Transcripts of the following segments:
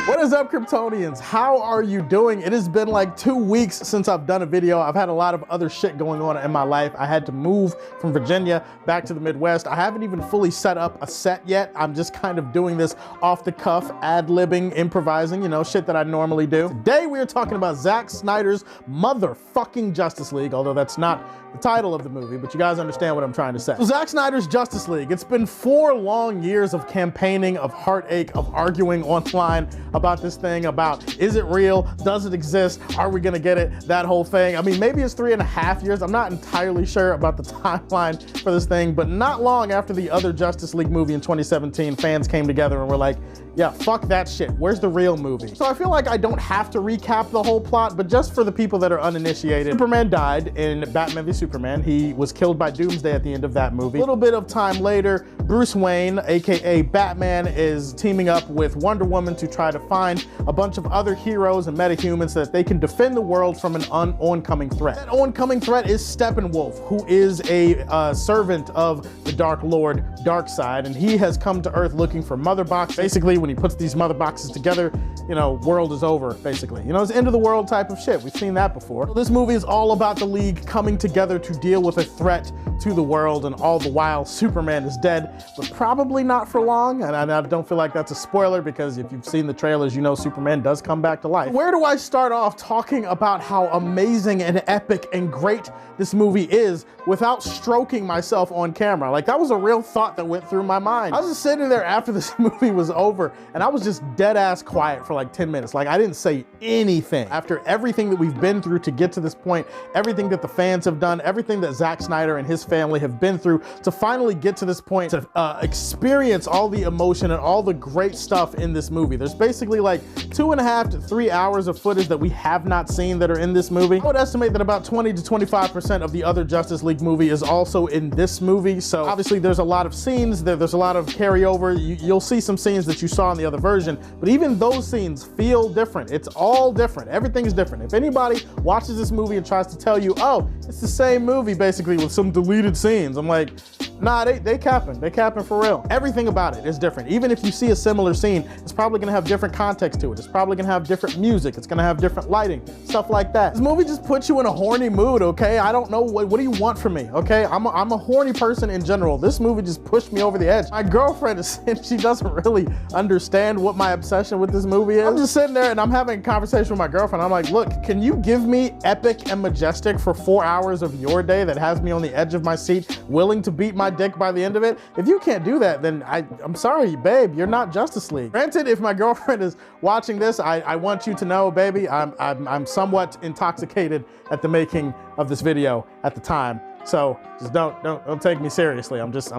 What is up, Kryptonians? How are you doing? It has been like 2 weeks since I've done a video. I've had a lot of other shit going on in my life. I had to move from Virginia back to the Midwest. I haven't even fully set up a set yet. I'm just kind of doing this off the cuff, ad-libbing, improvising, you know, shit that I normally do. Today we are talking about Zack Snyder's motherfucking Justice League, although that's not the title of the movie, but you guys understand what I'm trying to say. So Zack Snyder's Justice League. It's been 4 long years of campaigning, of heartache, of arguing online about this thing, about is it real, does it exist, are we gonna get it, that whole thing. I mean, maybe it's 3.5 years. I'm not entirely sure about the timeline for this thing, but not long after the other Justice League movie in 2017, fans came together and were like, yeah, fuck that shit. Where's the real movie? So I feel like I don't have to recap the whole plot, but just for the people that are uninitiated, Superman died in Batman v Superman. He was killed by Doomsday at the end of that movie. A little bit of time later, Bruce Wayne, aka Batman, is teaming up with Wonder Woman to try to find a bunch of other heroes and metahumans so that they can defend the world from an oncoming threat. That oncoming threat is Steppenwolf, who is a servant of the Dark Lord, Darkseid, and he has come to Earth looking for mother boxes. Basically, when he puts these mother boxes together, you know, world is over, basically. You know, it's end of the world type of shit. We've seen that before. This movie is all about the League coming together to deal with a threat to the world, and all the while Superman is dead, but probably not for long. And I don't feel like that's a spoiler, because if you've seen the trailers, you know Superman does come back to life. Where do I start off talking about how amazing and epic and great this movie is without stroking myself on camera? Like, that was a real thought that went through my mind. I was just sitting there after this movie was over, and I was just dead ass quiet for like 10 minutes. Like, I didn't say anything. After everything that we've been through to get to this point, everything that the fans have done, everything that Zack Snyder and his family have been through to finally get to this point, to experience all the emotion and all the great stuff in this movie. There's basically like 2.5 to 3 hours of footage that we have not seen that are in this movie. I would estimate that about 20 to 25% of the other Justice League movie is also in this movie. So obviously there's a lot of scenes, there's a lot of carryover. You'll see some scenes that you saw in the other version, but even those scenes feel different. It's all different. Everything is different. If anybody watches this movie and tries to tell you, oh, it's the same movie basically with some deleted scenes, I'm like, nah, they capping. They capping for real. Everything about it is different. Even if you see a similar scene, it's probably gonna have different context to it. It's probably gonna have different music. It's gonna have different lighting, stuff like that. This movie just puts you in a horny mood, okay? I don't know, what do you want from me, okay? I'm a horny person in general. This movie just pushed me over the edge. My girlfriend is saying she doesn't really understand what my obsession with this movie is. I'm just sitting there and I'm having a conversation with my girlfriend. I'm like, look, can you give me epic and majestic for 4 hours of your day that has me on the edge of my seat, willing to beat my dick by the end of it? If you can't do that, then I'm sorry, babe, you're not Justice League. Granted, if my girlfriend is watching this, I want you to know, baby, I'm somewhat intoxicated at the making of this video at the time. So just don't take me seriously. I'm just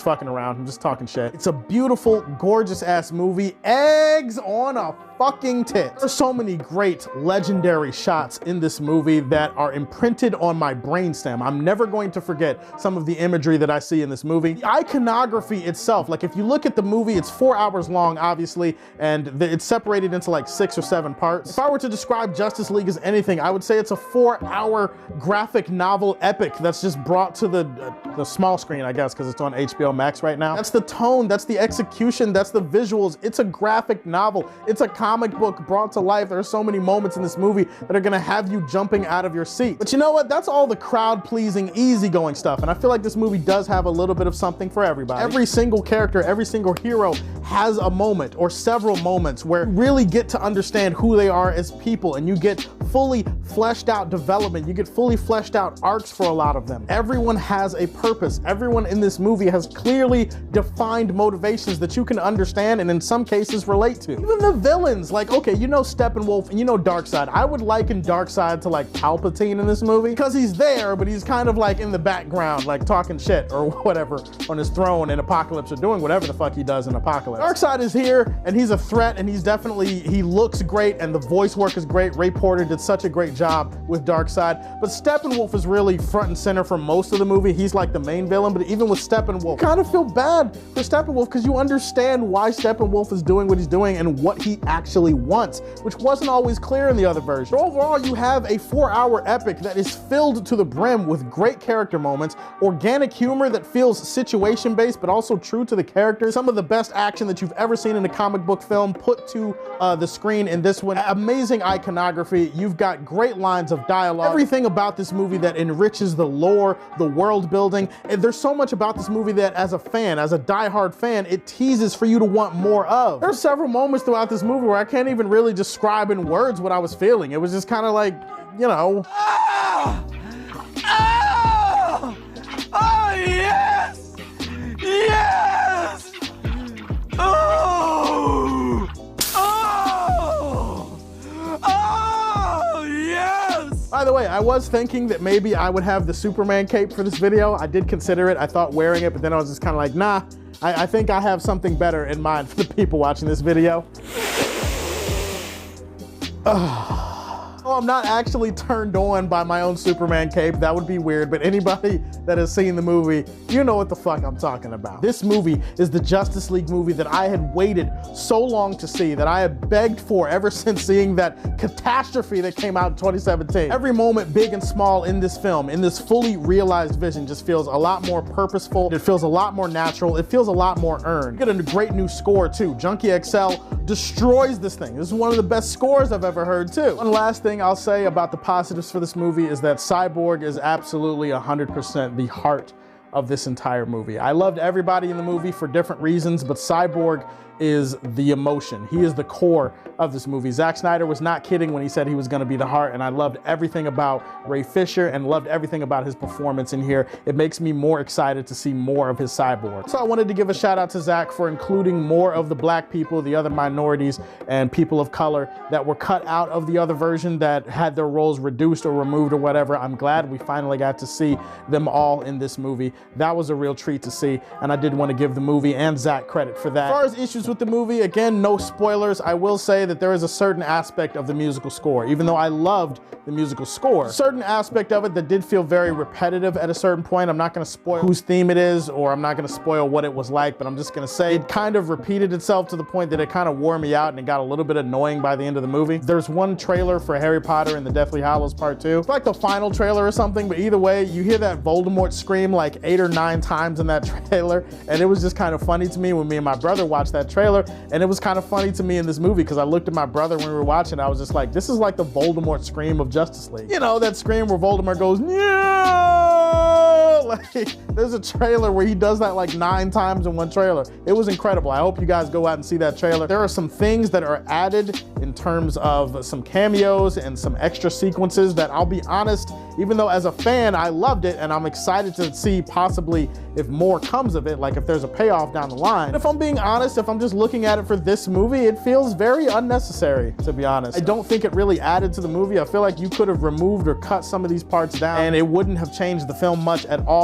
fucking around. I'm just talking shit. It's a beautiful, gorgeous ass movie. Eggs on a fucking tit. There's so many great, legendary shots in this movie that are imprinted on my brainstem. I'm never going to forget some of the imagery that I see in this movie. The iconography itself, like if you look at the movie, it's 4 hours long, obviously, and it's separated into like 6 or 7 parts. If I were to describe Justice League as anything, I would say it's a 4-hour graphic novel epic that's just brought to the small screen, I guess, because it's on HBO Max right now. That's the tone, that's the execution, that's the visuals. It's a graphic novel. It's a comic book brought to life. There are so many moments in this movie that are gonna have you jumping out of your seat. But you know what? That's all the crowd-pleasing, easygoing stuff. And I feel like this movie does have a little bit of something for everybody. Every single character, every single hero has a moment or several moments where you really get to understand who they are as people, and you get fully fleshed out development. You get fully fleshed out arcs for a lot of them. Everyone has a purpose. Everyone in this movie has clearly defined motivations that you can understand and in some cases relate to. Even the villains, like, okay, you know Steppenwolf and you know Darkseid. I would liken Darkseid to like Palpatine in this movie because he's there, but he's kind of like in the background, like talking shit or whatever on his throne in Apocalypse, or doing whatever the fuck he does in Apocalypse. apocalypse. Darkseid is here, and he's a threat, and he looks great, and the voice work is great. Ray Porter did such a great job with Darkseid, but Steppenwolf is really front and center for most of the movie. He's like the main villain, but even with Steppenwolf, you kind of feel bad for Steppenwolf because you understand why Steppenwolf is doing what he's doing and what he actually wants, which wasn't always clear in the other version. But overall, you have a 4-hour epic that is filled to the brim with great character moments, organic humor that feels situation-based but also true to the characters, some of the best action that you've ever seen in a comic book film put to the screen in this one, amazing iconography, you've got great lines of dialogue, everything about this movie that enriches the lore, the world building, and there's so much about this movie that as a fan, as a diehard fan, it teases for you to want more of. There's several moments throughout this movie where I can't even really describe in words what I was feeling. It was just kind of like, you know. Oh! Oh! Oh, yes! Yes! Oh! Oh! Oh, yes! By the way, I was thinking that maybe I would have the Superman cape for this video. I did consider it. I thought wearing it, but then I was just kind of like, nah, I think I have something better in mind for the people watching this video. Oh, I'm not actually turned on by my own Superman cape. That would be weird, but anybody that has seen the movie, you know what the fuck I'm talking about. This movie is the Justice League movie that I had waited so long to see, that I had begged for ever since seeing that catastrophe that came out in 2017. Every moment, big and small, in this film, in this fully realized vision, just feels a lot more purposeful. It feels a lot more natural. It feels a lot more earned. You get a great new score too. Junkie XL destroys this thing. This is one of the best scores I've ever heard too. One last thing I'll say about the positives for this movie is that Cyborg is absolutely 100% the heart of this entire movie. I loved everybody in the movie for different reasons, but Cyborg is the emotion. He is the core of this movie. Zack Snyder was not kidding when he said he was gonna be the heart, and I loved everything about Ray Fisher and loved everything about his performance in here. It makes me more excited to see more of his Cyborg. So I wanted to give a shout out to Zack for including more of the black people, the other minorities, and people of color that were cut out of the other version that had their roles reduced or removed or whatever. I'm glad we finally got to see them all in this movie. That was a real treat to see, and I did want to give the movie and Zack credit for that. As far as issues with the movie, again, no spoilers. I will say that there is a certain aspect of the musical score, even though I loved the musical score, a certain aspect of it that did feel very repetitive at a certain point. I'm not going to spoil whose theme it is, or I'm not going to spoil what it was like, but I'm just going to say it kind of repeated itself to the point that it kind of wore me out and it got a little bit annoying by the end of the movie. There's one trailer for Harry Potter and the Deathly Hallows Part 2. It's like the final trailer or something, but either way, you hear that Voldemort scream like 8 or 9 times in that trailer, and it was just kind of funny to me when me and my brother watched that trailer, and it was kind of funny to me in this movie because I looked at my brother when we were watching, I was just like, this is like the Voldemort scream of Justice League. You know, that scream where Voldemort goes, yeah! Like, there's a trailer where he does that like 9 times in one trailer. It was incredible. I hope you guys go out and see that trailer. There are some things that are added in terms of some cameos and some extra sequences that, I'll be honest, even though as a fan, I loved it and I'm excited to see possibly if more comes of it, like if there's a payoff down the line. But if I'm being honest, if I'm just looking at it for this movie, it feels very unnecessary, to be honest. I don't think it really added to the movie. I feel like you could have removed or cut some of these parts down and it wouldn't have changed the film much at all.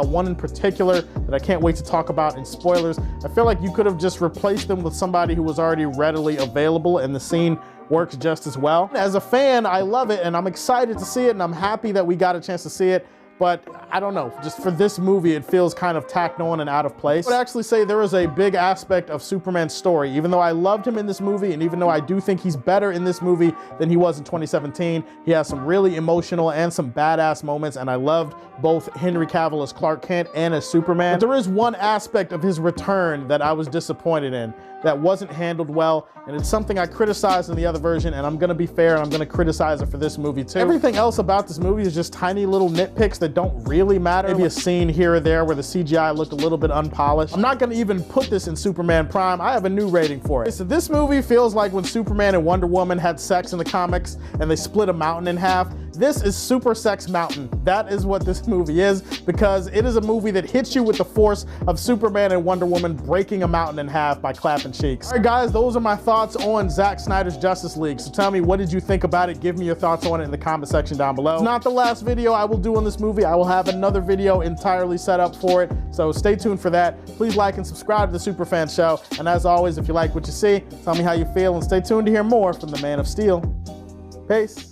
One in particular that I can't wait to talk about in spoilers, I feel like you could have just replaced them with somebody who was already readily available and the scene works just as well. As a fan, I love it and I'm excited to see it and I'm happy that we got a chance to see it. But I don't know, just for this movie, it feels kind of tacked on and out of place. I would actually say there is a big aspect of Superman's story. Even though I loved him in this movie, and even though I do think he's better in this movie than he was in 2017, he has some really emotional and some badass moments, and I loved both Henry Cavill as Clark Kent and as Superman. But there is one aspect of his return that I was disappointed in, that wasn't handled well, and it's something I criticized in the other version, and I'm gonna be fair and I'm gonna criticize it for this movie too. Everything else about this movie is just tiny little nitpicks that don't really matter. Maybe a scene here or there where the CGI looked a little bit unpolished. I'm not gonna even put this in Superman Prime. I have a new rating for it. So this movie feels like when Superman and Wonder Woman had sex in the comics and they split a mountain in half. This is Super Sex Mountain. That is what this movie is, because it is a movie that hits you with the force of Superman and Wonder Woman breaking a mountain in half by clapping cheeks. All right, guys, those are my thoughts on Zack Snyder's Justice League. So tell me, what did you think about it? Give me your thoughts on it in the comment section down below. It's not the last video I will do on this movie. I will have another video entirely set up for it, so stay tuned for that. Please like and subscribe to the Superfan Show. And as always, if you like what you see, tell me how you feel, and stay tuned to hear more from the Man of Steel. Peace.